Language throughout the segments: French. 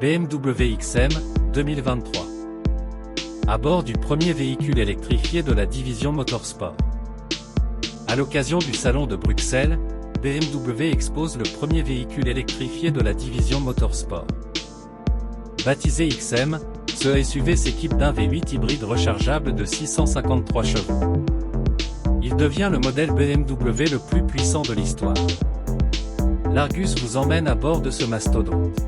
BMW XM, 2023. À bord du premier véhicule électrifié de la division Motorsport. À l'occasion du Salon de Bruxelles, BMW expose le premier véhicule électrifié de la division Motorsport. Baptisé XM, ce SUV s'équipe d'un V8 hybride rechargeable de 653 chevaux. Il devient le modèle BMW le plus puissant de l'histoire. L'Argus vous emmène à bord de ce mastodonte.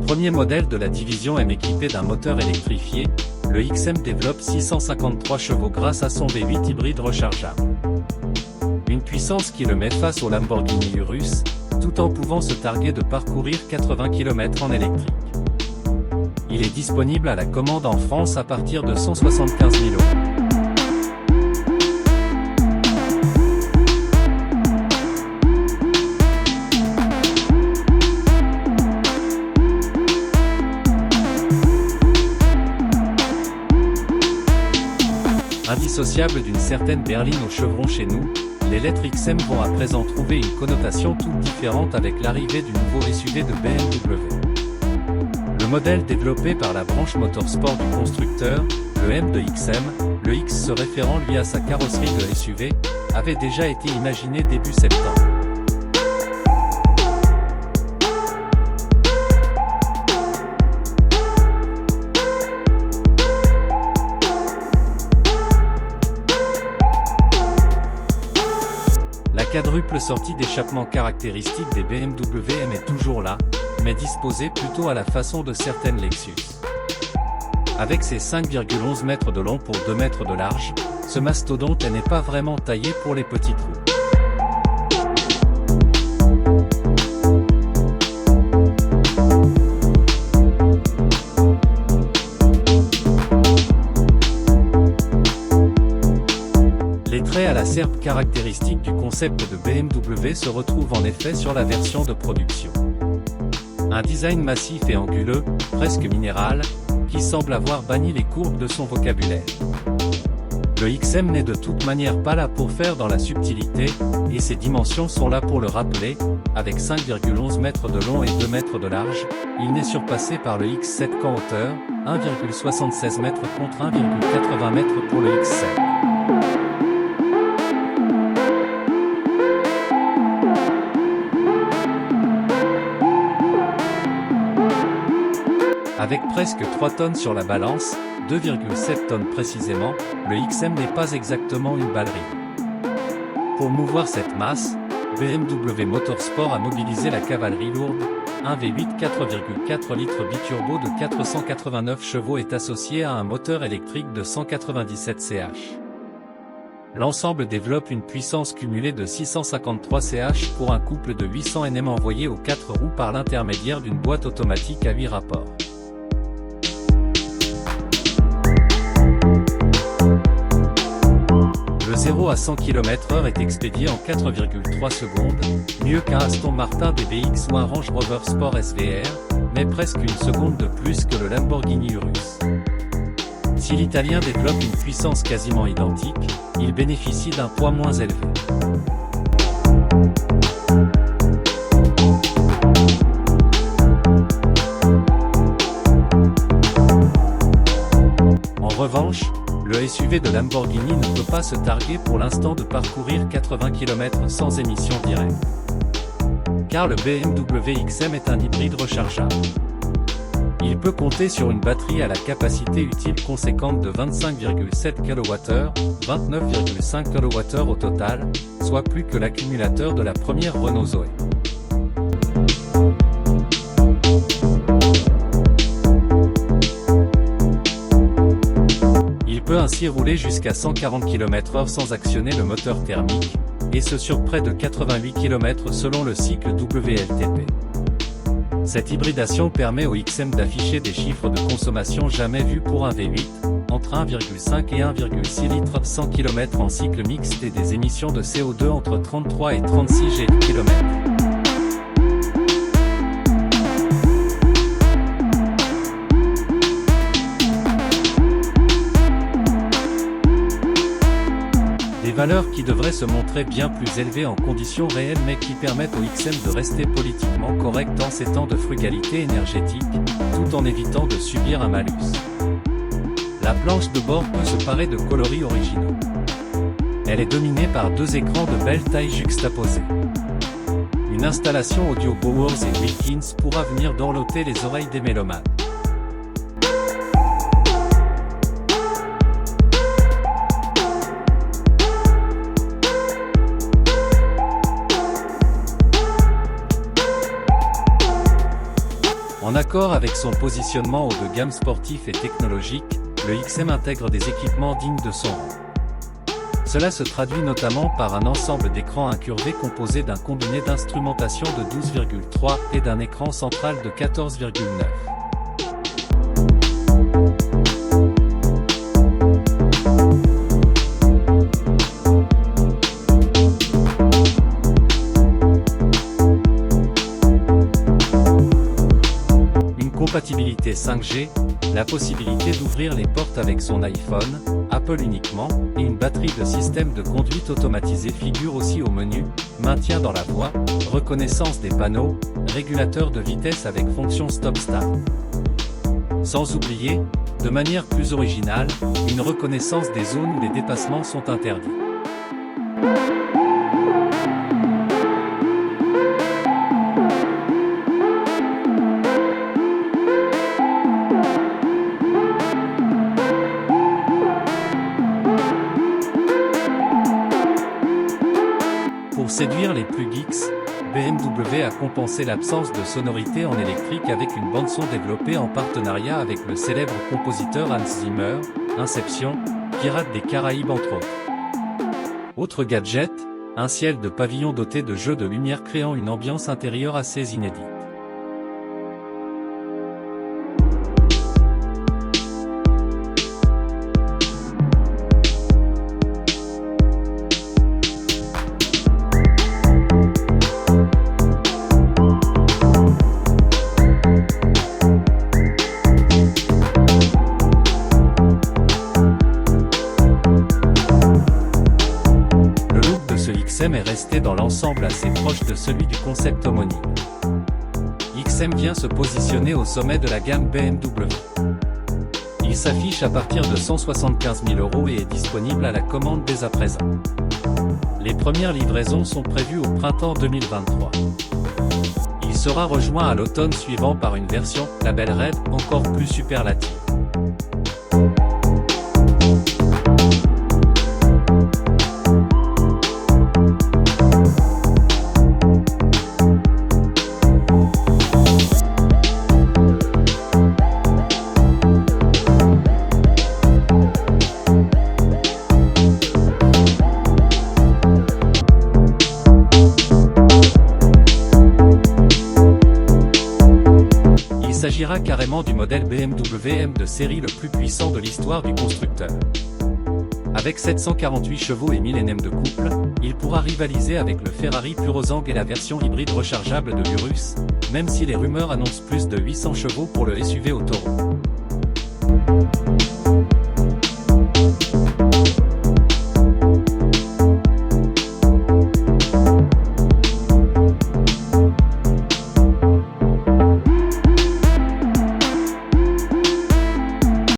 Premier modèle de la division M équipé d'un moteur électrifié, le XM développe 653 chevaux grâce à son V8 hybride rechargeable. Une puissance qui le met face au Lamborghini Urus, tout en pouvant se targuer de parcourir 80 km en électrique. Il est disponible à la commande en France à partir de 175 000 €. Indissociable d'une certaine berline au chevron chez nous, les lettres XM vont à présent trouver une connotation toute différente avec l'arrivée du nouveau SUV de BMW. Le modèle développé par la branche motorsport du constructeur, le M de XM, le X se référant lui à sa carrosserie de SUV, avait déjà été imaginé début septembre. La quadruple sortie d'échappement caractéristique des BMW M est toujours là, mais disposée plutôt à la façon de certaines Lexus. Avec ses 5,11 mètres de long pour 2 mètres de large, ce mastodonte n'est pas vraiment taillé pour les petits trous. Les traits à la serpe caractéristiques du concept de BMW se retrouvent en effet sur la version de production. Un design massif et anguleux, presque minéral, qui semble avoir banni les courbes de son vocabulaire. Le XM n'est de toute manière pas là pour faire dans la subtilité, et ses dimensions sont là pour le rappeler. Avec 5,11 mètres de long et 2 mètres de large, il n'est surpassé par le X7 qu'en hauteur, 1,76 mètres contre 1,80 mètres pour le X7. Avec presque 3 tonnes sur la balance, 2,7 tonnes précisément, le XM n'est pas exactement une ballerine. Pour mouvoir cette masse, BMW Motorsport a mobilisé la cavalerie lourde. Un V8 4,4 litres biturbo de 489 chevaux est associé à un moteur électrique de 197 ch. L'ensemble développe une puissance cumulée de 653 ch pour un couple de 800 Nm envoyé aux 4 roues par l'intermédiaire d'une boîte automatique à 8 rapports. Le 0 à 100 km/h est expédié en 4,3 secondes, mieux qu'un Aston Martin DBX ou un Range Rover Sport SVR, mais presque une seconde de plus que le Lamborghini Urus. Si l'Italien développe une puissance quasiment identique, il bénéficie d'un poids moins élevé. En revanche, le SUV de Lamborghini ne peut pas se targuer pour l'instant de parcourir 80 km sans émission directe. Car le BMW XM est un hybride rechargeable. Il peut compter sur une batterie à la capacité utile conséquente de 25,7 kWh, 29,5 kWh au total, soit plus que l'accumulateur de la première Renault Zoé. Il peut ainsi rouler jusqu'à 140 km/h sans actionner le moteur thermique, et ce sur près de 88 km selon le cycle WLTP. Cette hybridation permet au XM d'afficher des chiffres de consommation jamais vus pour un V8, entre 1,5 et 1,6 litres 100 km en cycle mixte et des émissions de CO2 entre 33 et 36 g/km. qui devrait se montrer bien plus élevé en conditions réelles mais qui permettent au XM de rester politiquement correct en ces temps de frugalité énergétique, tout en évitant de subir un malus. La planche de bord peut se parer de coloris originaux. Elle est dominée par deux écrans de belle taille juxtaposés. Une installation audio Bowers et Wilkins pourra venir dorloter les oreilles des mélomanes. En accord avec son positionnement haut de gamme sportif et technologique, le XM intègre des équipements dignes de son rang. Cela se traduit notamment par un ensemble d'écrans incurvés composé d'un combiné d'instrumentation de 12,3 et d'un écran central de 14,9. Compatibilité 5G, la possibilité d'ouvrir les portes avec son iPhone, Apple uniquement, et une batterie de système de conduite automatisée figure aussi au menu, maintien dans la voie, reconnaissance des panneaux, régulateur de vitesse avec fonction stop-start. Sans oublier, de manière plus originale, une reconnaissance des zones où les dépassements sont interdits. Pour séduire les plus geeks, BMW a compensé l'absence de sonorité en électrique avec une bande-son développée en partenariat avec le célèbre compositeur Hans Zimmer, Inception, Pirates des Caraïbes entre autres. Autre gadget, un ciel de pavillon doté de jeux de lumière créant une ambiance intérieure assez inédite. XM est resté dans l'ensemble assez proche de celui du concept homonyme. XM vient se positionner au sommet de la gamme BMW. Il s'affiche à partir de 175 000 € et est disponible à la commande dès à présent. Les premières livraisons sont prévues au printemps 2023. Il sera rejoint à l'automne suivant par une version, label Red, encore plus superlative. Il s'agira carrément du modèle BMW M de série le plus puissant de l'histoire du constructeur. Avec 748 chevaux et 1000 Nm de couple, il pourra rivaliser avec le Ferrari Purozang et la version hybride rechargeable de l'Urus, même si les rumeurs annoncent plus de 800 chevaux pour le SUV au Toro.